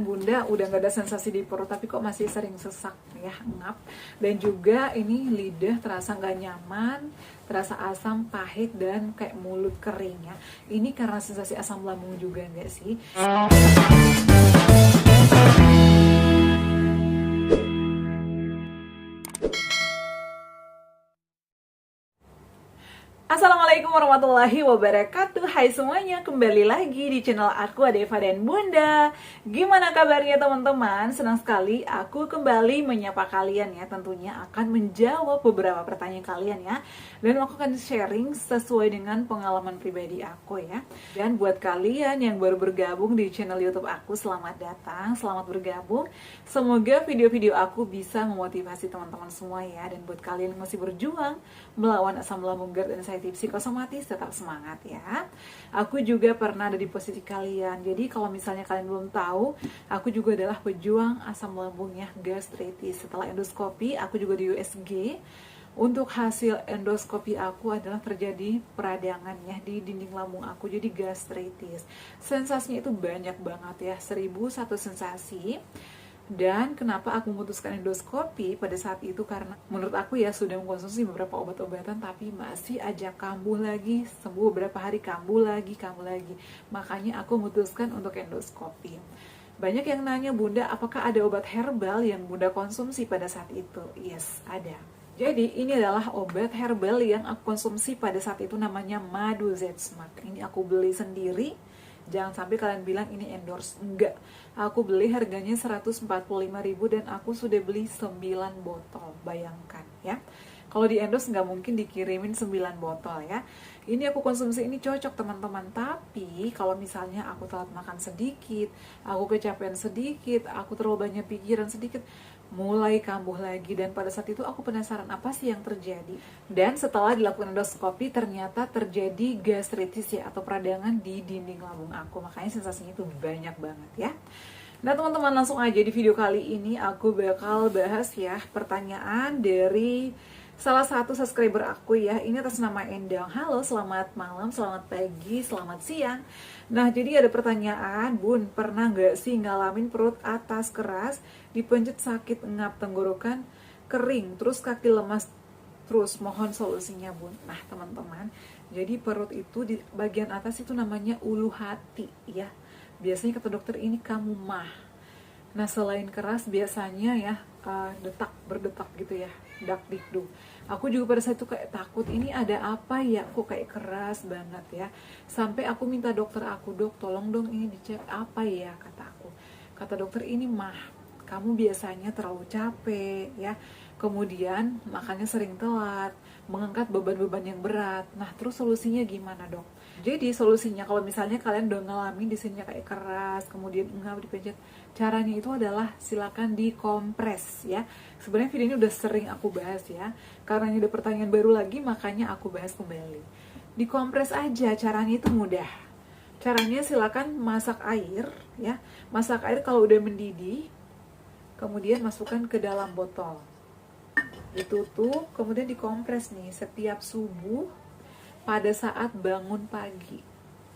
Bunda udah nggak ada sensasi di perut tapi kok masih sering sesak ya, ngap. Dan juga ini lidah terasa nggak nyaman, terasa asam, pahit, dan kayak mulut kering ya. Ini karena sensasi asam lambung juga nggak sih? Assalamualaikum warahmatullahi wabarakatuh. Hai semuanya, kembali lagi di channel aku Adeva dan Bunda. Gimana kabarnya teman-teman? Senang sekali aku kembali menyapa kalian ya. Tentunya akan menjawab beberapa pertanyaan kalian ya. Dan aku akan sharing sesuai dengan pengalaman pribadi aku ya. Dan buat kalian yang baru bergabung di channel YouTube aku, selamat datang, selamat bergabung. Semoga video-video aku bisa memotivasi teman-teman semua ya. Dan buat kalian yang masih berjuang melawan asam lambung, GERD, dan anxiety psikosomatis, tetap semangat ya. Aku juga pernah ada di posisi kalian. Jadi kalau misalnya kalian belum tahu, aku juga adalah pejuang asam lambung ya, gastritis. Setelah endoskopi, aku juga di USG. Untuk hasil endoskopi aku adalah terjadi peradangan ya di dinding lambung aku, jadi gastritis. Sensasinya itu banyak banget ya, 1001 sensasi. Dan kenapa aku memutuskan endoskopi pada saat itu, karena menurut aku ya sudah mengkonsumsi beberapa obat-obatan tapi masih aja kambuh lagi, sembuh beberapa hari kambuh lagi. Makanya aku memutuskan untuk endoskopi. Banyak yang nanya, Bunda, apakah ada obat herbal yang Bunda konsumsi pada saat itu? Yes, ada. Jadi ini adalah obat herbal yang aku konsumsi pada saat itu, namanya Madu Z-Smart. Ini aku beli sendiri. Jangan sampai kalian bilang ini endorse. Enggak. Aku beli harganya 145.000 dan aku sudah beli 9 botol. Bayangkan ya. Kalau di endorse nggak mungkin dikirimin 9 botol ya. Ini aku konsumsi, ini cocok teman-teman. Tapi kalau misalnya aku telat makan sedikit, aku kecapean sedikit, aku terlalu banyak pikiran sedikit, mulai kambuh lagi. Dan pada saat itu aku penasaran apa sih yang terjadi. Dan setelah dilakukan endoskopi, ternyata terjadi gastritis ya, atau peradangan di dinding lambung aku. Makanya sensasinya itu banyak banget ya. Nah teman-teman, langsung aja di video kali ini aku bakal bahas ya pertanyaan dari salah satu subscriber aku ya. Ini atas nama Endang. Halo, selamat malam, selamat pagi, selamat siang. Nah, jadi ada pertanyaan, Bun, pernah nggak sih ngalamin perut atas keras, dipencet sakit, ngap, tenggorokan kering, terus kaki lemas terus? Mohon solusinya, Bun. Nah, teman-teman, jadi perut itu di bagian atas itu namanya ulu hati ya. Biasanya kata dokter ini kamu mah. Nah, selain keras biasanya ya berdetak gitu ya, dak dikduk. Aku juga pada saat itu kayak takut, ini ada apa ya, kok kayak keras banget ya. Sampai aku minta dokter aku, dok tolong dong ini dicek apa ya, kata aku. Kata dokter ini mah, kamu biasanya terlalu capek ya. Kemudian makannya sering telat, mengangkat beban-beban yang berat. Nah, terus solusinya gimana, dok? Jadi solusinya kalau misalnya kalian udah ngalamin di sini kayak keras, kemudian enggak dipencet, caranya itu adalah silakan dikompres ya. Sebenarnya video ini udah sering aku bahas ya. Karena ini udah pertanyaan baru lagi, makanya aku bahas kembali. Dikompres aja, caranya itu mudah. Caranya silakan masak air ya. Masak air kalau udah mendidih, kemudian masukkan ke dalam botol. Ditutup, kemudian dikompres nih setiap subuh pada saat bangun pagi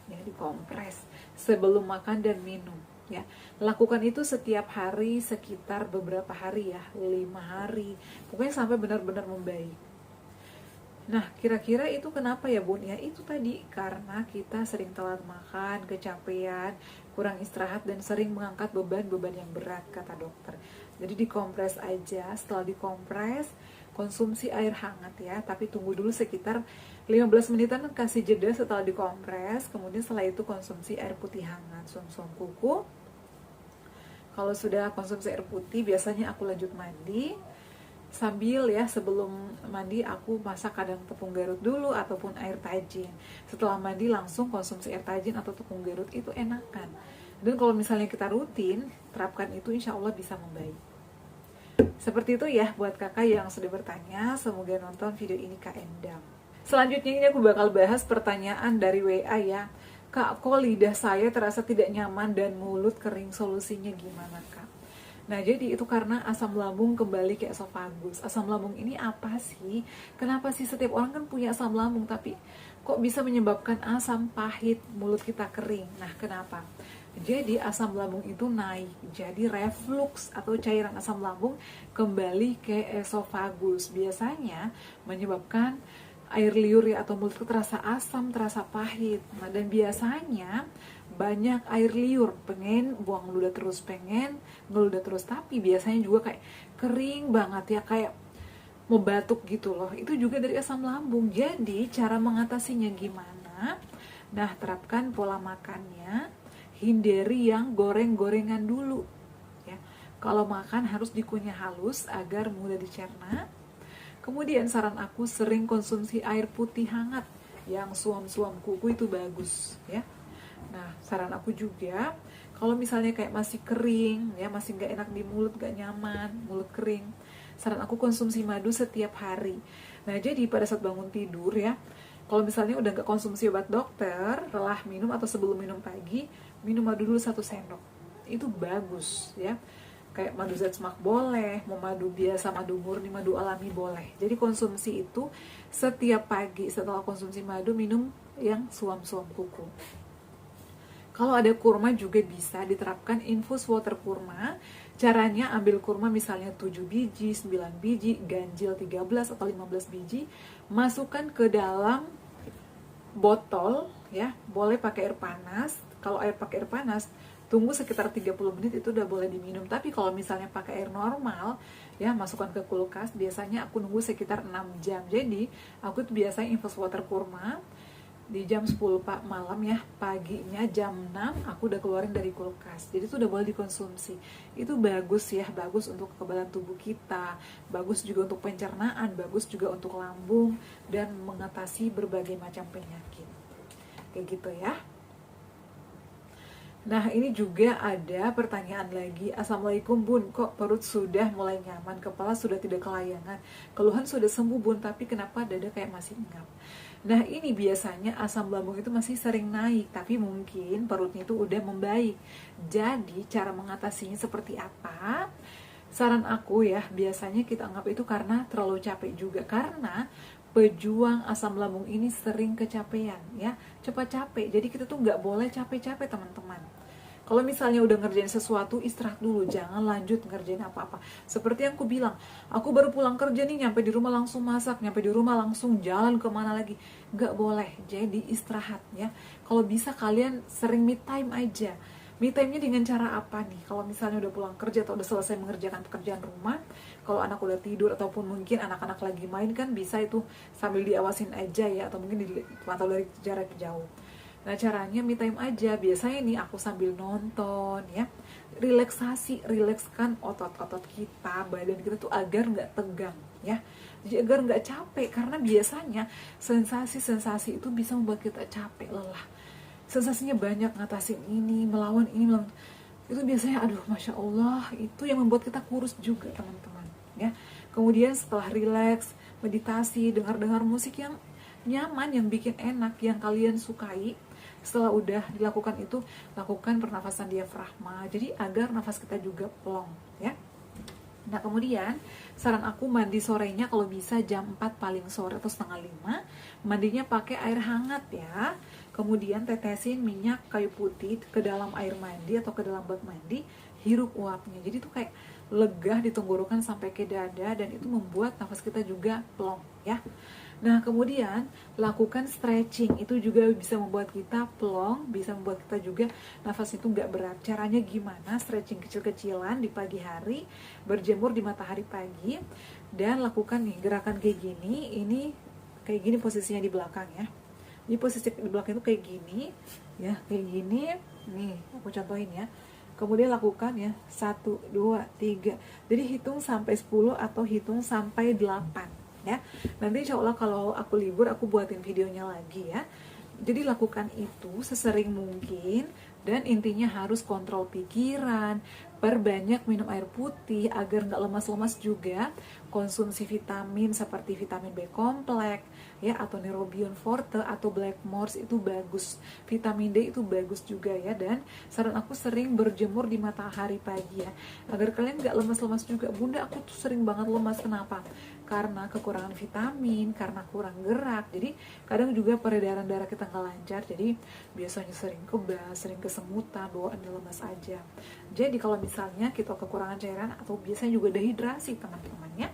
ya, dikompres sebelum makan dan minum ya. Lakukan itu setiap hari sekitar beberapa hari ya, 5 hari pokoknya sampai benar-benar membaik. Nah, kira-kira itu kenapa ya, Bun? Ya itu tadi, karena kita sering telat makan, kecapean, kurang istirahat, dan sering mengangkat beban-beban yang berat, kata dokter. Jadi dikompres aja. Setelah dikompres, konsumsi air hangat ya, tapi tunggu dulu sekitar 15 menitan, kasih jeda setelah dikompres. Kemudian setelah itu konsumsi air putih hangat, sum-sum kuku. Kalau sudah konsumsi air putih, biasanya aku lanjut mandi. Sambil ya, sebelum mandi aku masak kadang tepung Garut dulu ataupun air tajin. Setelah mandi langsung konsumsi air tajin atau tepung Garut, itu enakan. Dan kalau misalnya kita rutin terapkan itu, insya Allah bisa membaik. Seperti itu ya buat kakak yang sudah bertanya. Semoga nonton video ini Kak Endang. Selanjutnya ini aku bakal bahas pertanyaan dari WA ya. Kak, kok lidah saya terasa tidak nyaman dan mulut kering, solusinya gimana, Kak? Nah, jadi itu karena asam lambung kembali ke esofagus. Asam lambung ini apa sih? Kenapa sih setiap orang kan punya asam lambung, tapi kok bisa menyebabkan asam, pahit, mulut kita kering? Nah, kenapa? Jadi asam lambung itu naik, jadi reflux atau cairan asam lambung kembali ke esofagus. Biasanya menyebabkan air liur ya, atau mulut terasa asam, terasa pahit. Nah, dan biasanya banyak air liur, pengen buang ludah terus, pengen ngeludah terus, tapi biasanya juga kayak kering banget ya, kayak mau batuk gitu loh. Itu juga dari asam lambung. Jadi cara mengatasinya gimana? Nah, terapkan pola makannya, hindari yang goreng-gorengan dulu ya. Kalau makan harus dikunyah halus agar mudah dicerna. Kemudian saran aku sering konsumsi air putih hangat yang suam-suam kuku, itu bagus ya. Nah, saran aku juga kalau misalnya kayak masih kering ya, masih nggak enak di mulut, nggak nyaman, mulut kering, saran aku konsumsi madu setiap hari. Nah, jadi pada saat bangun tidur ya, kalau misalnya udah nggak konsumsi obat dokter, lelah minum atau sebelum minum pagi, minum madu dulu 1 sendok. Itu bagus ya. Kayak madu zat semak boleh, mau madu biasa, madu murni, madu alami boleh. Jadi konsumsi itu setiap pagi setelah konsumsi madu, minum yang suam-suam kuku. Kalau ada kurma juga bisa diterapkan infus water kurma. Caranya ambil kurma misalnya 7 biji, 9 biji, ganjil 13 atau 15 biji, masukkan ke dalam botol ya, boleh pakai air panas. Kalau pakai air panas, tunggu sekitar 30 menit itu udah boleh diminum. Tapi kalau misalnya pakai air normal ya, masukkan ke kulkas, biasanya aku nunggu sekitar 6 jam. Jadi aku tuh biasanya infus water kurma di jam 10 malam ya, paginya jam 6 aku udah keluarin dari kulkas. Jadi itu udah boleh dikonsumsi. Itu bagus ya, bagus untuk kekebalan tubuh kita, bagus juga untuk pencernaan, bagus juga untuk lambung, dan mengatasi berbagai macam penyakit. Kayak gitu ya. Nah, ini juga ada pertanyaan lagi. Assalamualaikum Bun, kok perut sudah mulai nyaman, kepala sudah tidak kelayangan, keluhan sudah sembuh Bun, tapi kenapa dada kayak masih ngap? Nah, ini biasanya asam lambung itu masih sering naik, tapi mungkin perutnya itu udah membaik. Jadi, cara mengatasinya seperti apa? Saran aku ya, biasanya kita anggap itu karena terlalu capek juga. Karena pejuang asam lambung ini sering kecapean ya, cepat capek. Jadi kita tuh nggak boleh capek-capek teman-teman. Kalau misalnya udah ngerjain sesuatu, istirahat dulu, jangan lanjut ngerjain apa-apa. Seperti yang aku bilang, aku baru pulang kerja nih, nyampe di rumah langsung masak, nyampe di rumah langsung jalan kemana lagi. Nggak boleh, jadi istirahat ya. Kalau bisa kalian sering me time aja. Me time-nya dengan cara apa nih? Kalau misalnya udah pulang kerja atau udah selesai mengerjakan pekerjaan rumah, kalau anak udah tidur ataupun mungkin anak-anak lagi main, kan bisa itu sambil diawasin aja ya, atau mungkin dipantau dari jarak jauh. Nah, caranya me time aja. Biasanya nih aku sambil nonton ya, rilekskan otot-otot kita, badan kita tuh agar nggak tegang ya, jadi agar nggak capek. Karena biasanya sensasi-sensasi itu bisa membuat kita capek, lelah. Sensasinya banyak, ngatasin ini, melawan ini, melawan itu biasanya, aduh, Masya Allah, itu yang membuat kita kurus juga teman-teman ya. Kemudian setelah rileks, meditasi, dengar-dengar musik yang nyaman, yang bikin enak, yang kalian sukai. Setelah udah dilakukan itu, lakukan pernafasan diafragma, jadi agar nafas kita juga plong ya. Nah, kemudian saran aku mandi sorenya kalau bisa jam 4 paling sore atau setengah 5. Mandinya pakai air hangat ya. Kemudian tetesin minyak kayu putih ke dalam air mandi atau ke dalam bak mandi, hirup uapnya. Jadi itu kayak lega di tenggorokan sampai ke dada, dan itu membuat nafas kita juga plong ya. Nah, kemudian lakukan stretching, itu juga bisa membuat kita plong, bisa membuat kita juga nafas itu nggak berat. Caranya gimana? Stretching kecil-kecilan di pagi hari, berjemur di matahari pagi, dan lakukan nih gerakan kayak gini. Ini kayak gini posisinya di belakang ya. Jadi posisi di belakang itu kayak gini ya, kayak gini. Nih, aku contohin ya. Kemudian lakukan ya, 1, 2, 3. Jadi hitung sampai 10 atau hitung sampai 8 ya. Nanti insya Allah kalau aku libur, aku buatin videonya lagi ya. Jadi lakukan itu sesering mungkin, dan intinya harus kontrol pikiran, perbanyak minum air putih agar nggak lemas-lemas juga. Konsumsi vitamin seperti vitamin B kompleks ya, atau Neurobion Forte atau Blackmores itu bagus. Vitamin D itu bagus juga ya. Dan saran aku sering berjemur di matahari pagi ya, agar kalian nggak lemas-lemas juga. Bunda, aku tuh sering banget lemas. Kenapa? Karena kekurangan vitamin, karena kurang gerak. Jadi kadang juga peredaran darah kita nggak lancar, jadi biasanya sering kebas, sering kesemutan, bawaannya lemas aja. Jadi kalau misalnya kita kekurangan cairan atau biasanya juga dehidrasi teman-temannya,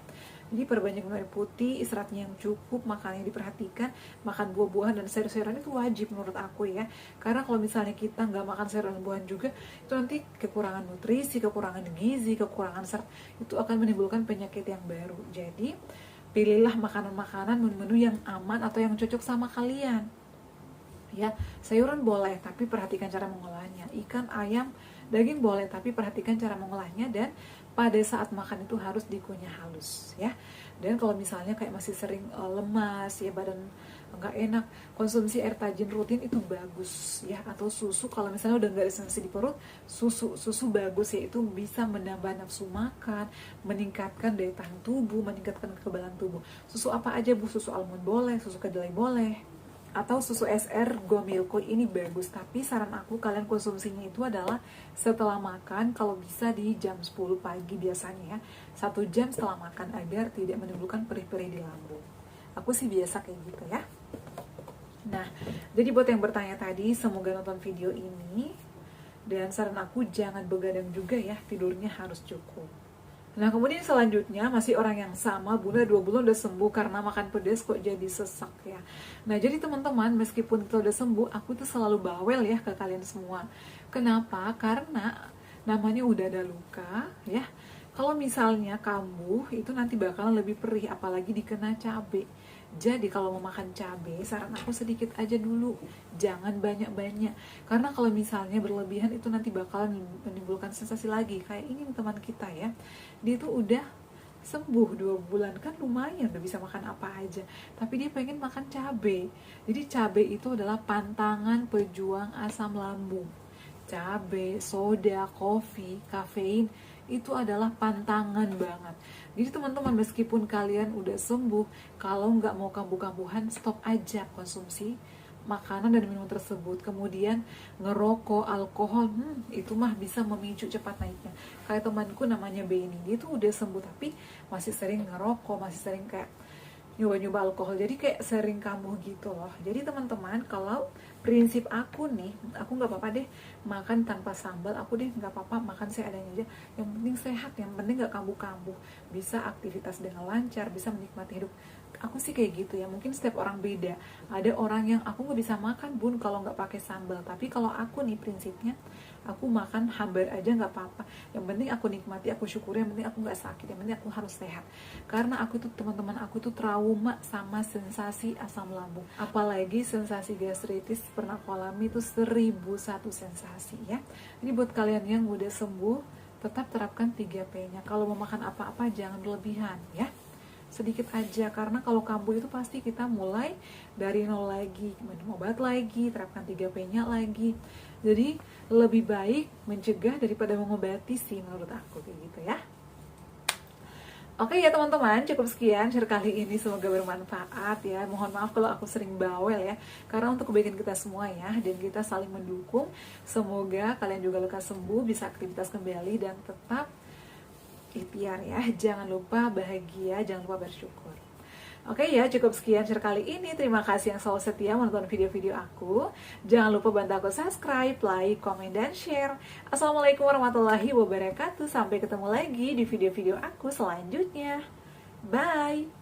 jadi perbanyak minum air putih, istirahatnya yang cukup, makannya diperhatikan, makan buah-buahan dan sayur-sayuran itu wajib menurut aku ya. Karena kalau misalnya kita nggak makan sayur dan buahan juga, itu nanti kekurangan nutrisi, kekurangan gizi, kekurangan serat, itu akan menimbulkan penyakit yang baru. Jadi pilihlah makanan-makanan, menu-menu yang aman atau yang cocok sama kalian. Ya, sayuran boleh, tapi perhatikan cara mengolahnya. Ikan, ayam, daging boleh, tapi perhatikan cara mengolahnya. Dan pada saat makan itu harus dikunyah halus ya. Dan kalau misalnya kayak masih sering lemas ya, badan nggak enak, konsumsi air tajin rutin itu bagus ya. Atau susu, kalau misalnya udah nggak ada sensasi di perut, susu bagus ya, itu bisa menambah nafsu makan, meningkatkan daya tahan tubuh, meningkatkan kekebalan tubuh. Susu apa aja Bu? Susu almond boleh, susu kedelai boleh, atau susu SR Go Milko ini bagus. Tapi saran aku kalian konsumsinya itu adalah setelah makan, kalau bisa di jam 10 pagi biasanya ya, 1 jam setelah makan, agar tidak menimbulkan perih-perih di lambung. Aku sih biasa kayak gitu ya. Nah, jadi buat yang bertanya tadi, semoga nonton video ini. Dan saran aku jangan begadang juga ya, tidurnya harus cukup. Nah, kemudian selanjutnya masih orang yang sama, Bunda 2 bulan udah sembuh karena makan pedas kok jadi sesak ya. Nah, jadi teman-teman, meskipun kita udah sembuh, aku tuh selalu bawel ya ke kalian semua. Kenapa? Karena namanya udah ada luka ya. Kalau misalnya kambuh, itu nanti bakalan lebih perih, apalagi dikena cabai. Jadi kalau mau makan cabai, saran aku sedikit aja dulu, jangan banyak-banyak. Karena kalau misalnya berlebihan itu nanti bakalan menimbulkan sensasi lagi. Kayak ini teman kita ya, dia tuh udah sembuh 2 bulan, kan lumayan, udah bisa makan apa aja. Tapi dia pengen makan cabai. Jadi cabai itu adalah pantangan pejuang asam lambung. Cabai, soda, kopi, kafein, itu adalah pantangan banget. Jadi teman-teman, meskipun kalian udah sembuh, kalau nggak mau kambuh-kambuhan, stop aja konsumsi makanan dan minuman tersebut. Kemudian ngerokok, alkohol, itu mah bisa memicu cepat naiknya. Kayak temanku namanya Benny, dia tuh udah sembuh tapi masih sering ngerokok, masih sering kayak nyoba-nyoba alkohol, jadi kayak sering kambuh gitu loh. Jadi teman-teman, kalau prinsip aku nih, aku nggak apa-apa deh makan tanpa sambal, aku deh nggak apa-apa makan seadanya aja, yang penting sehat, yang penting nggak kambuh-kambuh, bisa aktivitas dengan lancar, bisa menikmati hidup. Aku sih kayak gitu ya, mungkin setiap orang beda. Ada orang yang aku nggak bisa makan Bun kalau nggak pakai sambal, tapi kalau aku nih prinsipnya, aku makan hambar aja nggak apa-apa, yang penting aku nikmati, aku syukuri, yang penting aku nggak sakit, yang penting aku harus sehat. Karena aku tuh, teman-teman, aku tuh trauma sama sensasi asam lambung, apalagi sensasi gastritis pernah aku alami itu 1001 sensasi ya. Jadi buat kalian yang udah sembuh, tetap terapkan 3P-nya. Kalau mau makan apa-apa jangan berlebihan ya, sedikit aja. Karena kalau kambuh itu pasti kita mulai dari nol lagi, minum obat lagi, terapkan 3P-nya lagi. Jadi lebih baik mencegah daripada mengobati sih menurut aku, kayak gitu ya. Oke ya teman-teman, cukup sekian share kali ini, semoga bermanfaat ya. Mohon maaf kalau aku sering bawel ya, karena untuk kebaikan kita semua ya, dan kita saling mendukung. Semoga kalian juga lekas sembuh, bisa aktivitas kembali, dan tetap ikhtiar ya. Jangan lupa bahagia, jangan lupa bersyukur. Oke ya, cukup sekian share kali ini. Terima kasih yang selalu setia menonton video-video aku. Jangan lupa bantu aku subscribe, like, komen, dan share. Assalamualaikum warahmatullahi wabarakatuh. Sampai ketemu lagi di video-video aku selanjutnya. Bye!